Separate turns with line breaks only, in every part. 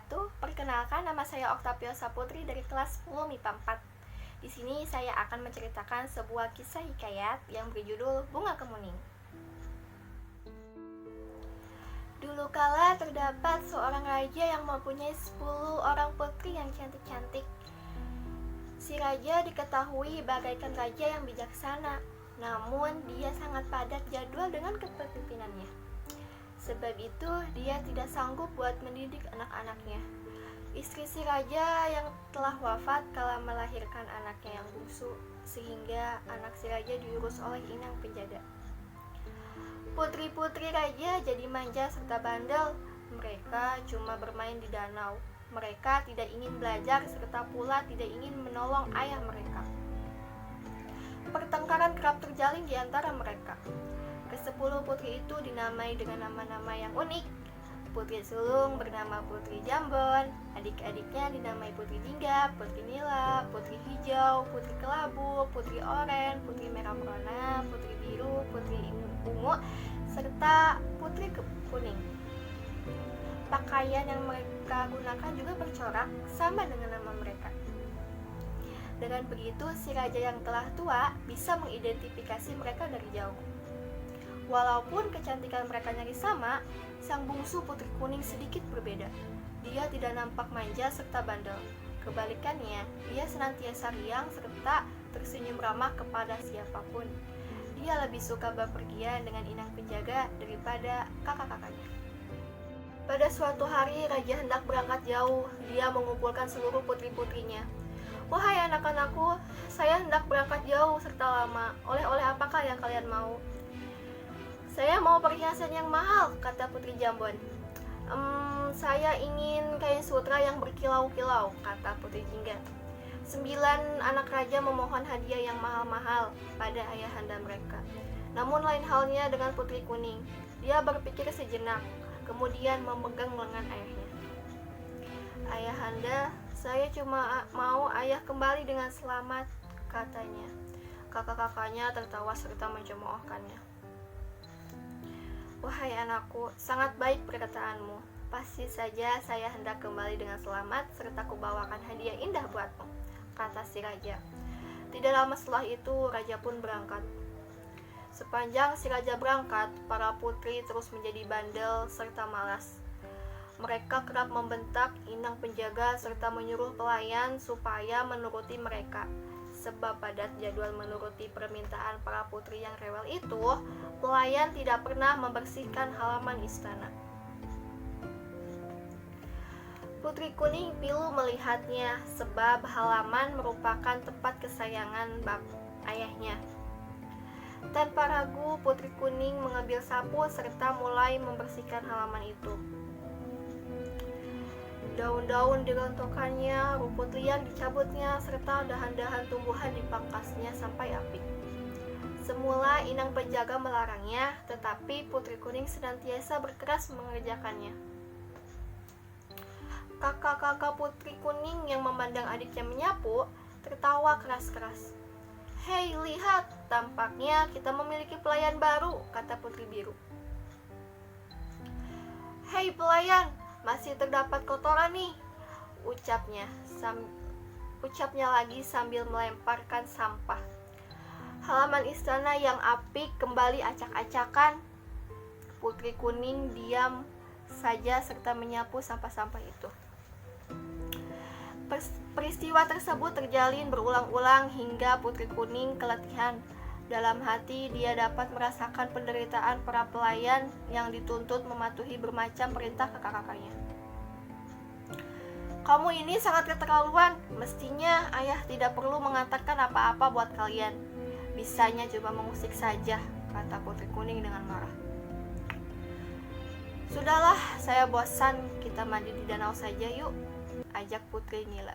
wabarakatuh. Perkenalkan, nama saya Oktaviosa Putri dari kelas 10 MIPA 4. Di sini saya akan menceritakan sebuah kisah hikayat yang berjudul Bunga Kemuning. Dulu kala terdapat seorang raja yang mempunyai 10 orang putri yang cantik-cantik. Si raja diketahui bagaikan raja yang bijaksana, namun dia sangat padat jadwal dengan kepemimpinannya. Sebab itu dia tidak sanggup buat mendidik anak-anaknya. Istri si raja yang telah wafat kala melahirkan anaknya yang bungsu, sehingga anak si raja diurus oleh inang penjaga. Putri-putri raja jadi manja serta bandel. Mereka cuma bermain di danau. Mereka tidak ingin belajar serta pula tidak ingin menolong ayah mereka. Pertengkaran kerap terjalin di antara mereka. Ke-10 putri itu dinamai dengan nama-nama yang unik. Putri sulung bernama Putri Jambon, adik-adiknya dinamai Putri Jingga, Putri Nila, Putri Hijau, Putri Kelabu, Putri Oren, Putri Merah Merona, Putri Biru, Putri Ungu, serta Putri Kuning. Pakaian yang mereka gunakan juga bercorak sama dengan nama mereka. Dengan begitu, si raja yang telah tua bisa mengidentifikasi mereka dari jauh. Walaupun kecantikan mereka nyaris sama, sang bungsu Putri Kuning sedikit berbeda. Dia tidak nampak manja serta bandel. Kebalikannya, dia senantiasa riang serta tersenyum ramah kepada siapapun. Dia lebih suka bepergian dengan inang penjaga daripada kakak-kakaknya. Pada suatu hari, raja hendak berangkat jauh. Dia mengumpulkan seluruh putri-putrinya. "Wahai anak-anakku, saya hendak berangkat jauh serta lama. Oleh-oleh apakah yang kalian mau?" "Saya mau perhiasan yang mahal," kata Putri Jambon. Saya ingin kain sutra yang berkilau-kilau," kata Putri Jingga. 9 anak raja memohon hadiah yang mahal-mahal pada ayahanda mereka. Namun lain halnya dengan Putri Kuning. Dia berpikir sejenak, kemudian memegang lengan ayahnya. "Ayahanda, saya cuma mau ayah kembali dengan selamat," katanya. Kakak-kakaknya tertawa serta mencemoohkannya. "Wahai anakku, sangat baik perkataanmu. Pasti saja saya hendak kembali dengan selamat serta kubawakan hadiah indah buatmu," kata si raja. Tidak lama setelah itu, raja pun berangkat. Sepanjang si raja berangkat, para putri terus menjadi bandel serta malas. Mereka kerap membentak inang penjaga serta menyuruh pelayan supaya menuruti mereka. Sebab padat jadwal menuruti permintaan para putri yang rewel itu, pelayan tidak pernah membersihkan halaman istana. Putri Kuning pilu melihatnya, sebab halaman merupakan tempat kesayangan ayahnya. Tanpa ragu, Putri Kuning mengambil sapu serta mulai membersihkan halaman itu. Daun-daun dirontokkannya, rumput liar dicabutnya, serta dahan-dahan tumbuhan dipangkasnya sampai apik. Semula inang penjaga melarangnya, tetapi Putri Kuning senantiasa berkeras mengerjakannya. Kakak-kakak Putri Kuning yang memandang adiknya menyapu, tertawa keras-keras. "Hei, lihat, tampaknya kita memiliki pelayan baru," kata Putri Biru. "Hei pelayan, masih terdapat kotoran nih," ucapnya lagi sambil melemparkan sampah. Halaman istana yang apik kembali acak-acakan. Putri Kuning diam saja serta menyapu sampah-sampah itu. Peristiwa tersebut terjalin berulang-ulang hingga Putri Kuning keletihan. Dalam hati dia dapat merasakan penderitaan para pelayan yang dituntut mematuhi bermacam perintah kakak-kakaknya. "Kamu ini sangat keterlaluan. Mestinya ayah tidak perlu mengatakan apa-apa buat kalian. Bisanya cuma mengusik saja," kata Putri Kuning dengan marah. "Sudahlah, saya bosan. Kita mandi di danau saja yuk," ajak Putri Nila.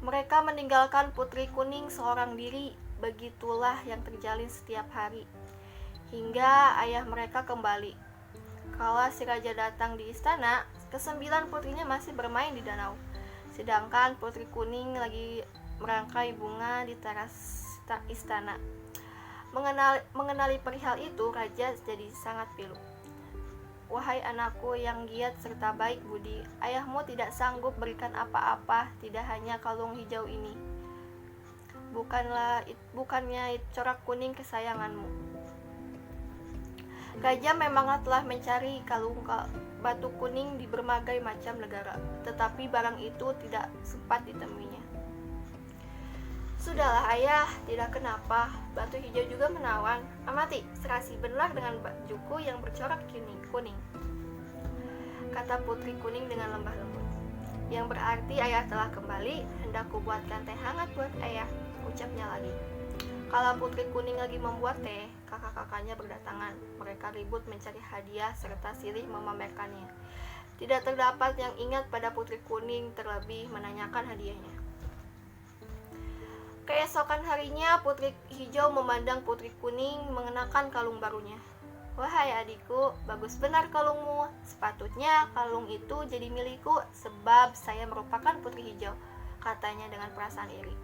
Mereka meninggalkan Putri Kuning seorang diri. Begitulah yang terjalin setiap hari, hingga ayah mereka kembali. Kala si raja datang di istana, ke-9 putrinya masih bermain di danau, sedangkan Putri Kuning lagi merangkai bunga di teras istana. Mengenali perihal itu, raja jadi sangat pilu. "Wahai anakku yang giat serta baik budi, ayahmu tidak sanggup berikan apa-apa, tidak hanya kalung hijau ini. Bukannya corak kuning kesayanganmu." Raja memanglah telah mencari kalung batu kuning di berbagai macam negara, tetapi barang itu tidak sempat ditemuinya. "Sudahlah ayah, tidak kenapa, batu hijau juga menawan. Amati, serasi benar dengan bajuku yang bercorak kuning," kata putri kuning dengan lemah lembut. "Yang berarti ayah telah kembali, hendak kubuatkan teh hangat buat ayah," ucapnya lagi. Kala putri kuning lagi membuat teh, kakak-kakaknya berdatangan. Mereka ribut mencari hadiah serta silih memamerkannya. Tidak terdapat yang ingat pada putri kuning, terlebih menanyakan hadiahnya. Keesokan harinya, putri hijau memandang putri kuning mengenakan kalung barunya. "Wahai adikku, bagus benar kalungmu. Sepatutnya kalung itu jadi milikku, sebab saya merupakan putri hijau," katanya dengan perasaan iri.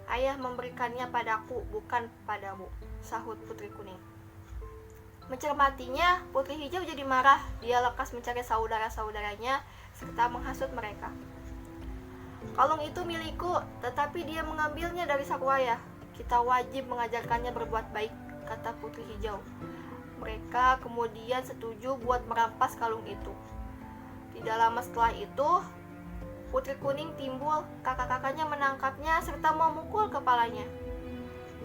"Ayah memberikannya padaku, bukan padamu," sahut putri kuning. Mencermatinya, putri hijau jadi marah. Dia lekas mencari saudara-saudaranya serta menghasut mereka. "Kalung itu milikku, tetapi dia mengambilnya dari saku ayah. Kita wajib mengajarkannya berbuat baik," kata putri hijau. Mereka kemudian setuju buat merampas kalung itu. Tidak lama setelah itu, putri kuning timbul. Kakak-kakaknya menangkapnya serta memukul kepalanya.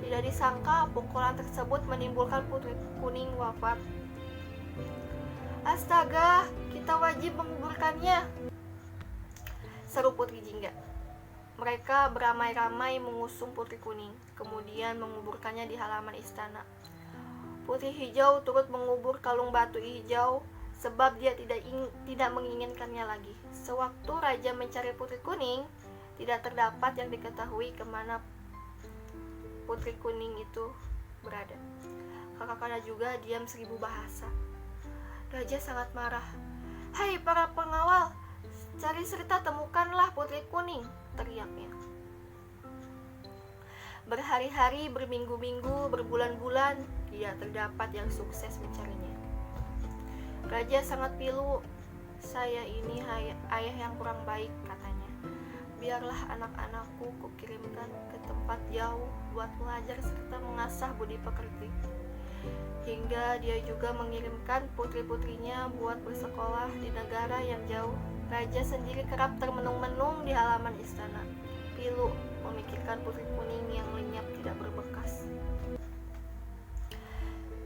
Tidak disangka pukulan tersebut menimbulkan putri kuning wafat. "Astaga, kita wajib menguburkannya," seru putri jingga. Mereka beramai-ramai mengusung putri kuning, kemudian menguburkannya di halaman istana. Putri hijau turut mengubur kalung batu hijau sebab dia tidak menginginkannya lagi. Sewaktu raja mencari putri kuning, tidak terdapat yang diketahui kemana putri kuning itu berada. Kakak-kakaknya juga diam 1000 bahasa. Raja sangat marah. "Hai para pengawal, cari serta temukanlah putri kuning," teriaknya. Berhari-hari, berminggu-minggu, berbulan-bulan, tidak terdapat yang sukses mencarinya. Raja sangat pilu. "Saya ini ayah yang kurang baik," katanya. "Biarlah anak-anakku kukirimkan ke tempat jauh buat belajar serta mengasah budi pekerti." Hingga dia juga mengirimkan putri-putrinya buat bersekolah di negara yang jauh. Raja sendiri kerap termenung-menung di halaman istana, pilu memikirkan putri kuning yang lenyap tidak berbekas.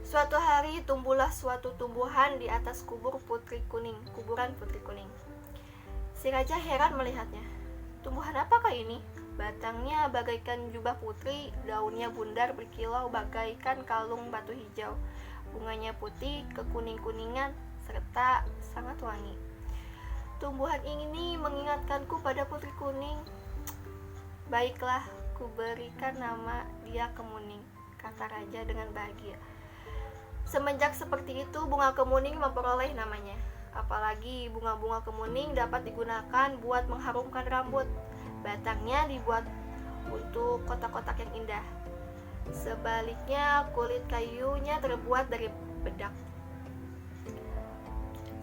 Suatu hari tumbuhlah suatu tumbuhan di atas kuburan putri kuning. Si raja heran melihatnya. "Tumbuhan apakah ini? Batangnya bagaikan jubah putri, daunnya bundar berkilau bagaikan kalung batu hijau, bunganya putih kekuning-kuningan serta sangat wangi. Tumbuhan ini mengingatkanku pada putri kuning. Baiklah, kuberikan nama dia Kemuning," kata raja dengan bahagia. Semenjak seperti itu, bunga kemuning memperoleh namanya. Apalagi bunga-bunga kemuning dapat digunakan buat mengharumkan rambut. Batangnya dibuat untuk kotak-kotak yang indah. Sebaliknya, kulit kayunya terbuat dari bedak.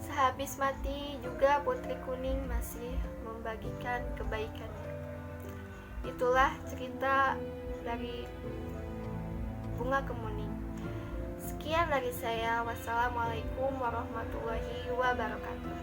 Sehabis mati juga putri kuning masih membagikan kebaikannya. Itulah cerita dari bunga kemuning. Sekian dari saya. Wassalamualaikum warahmatullahi wabarakatuh.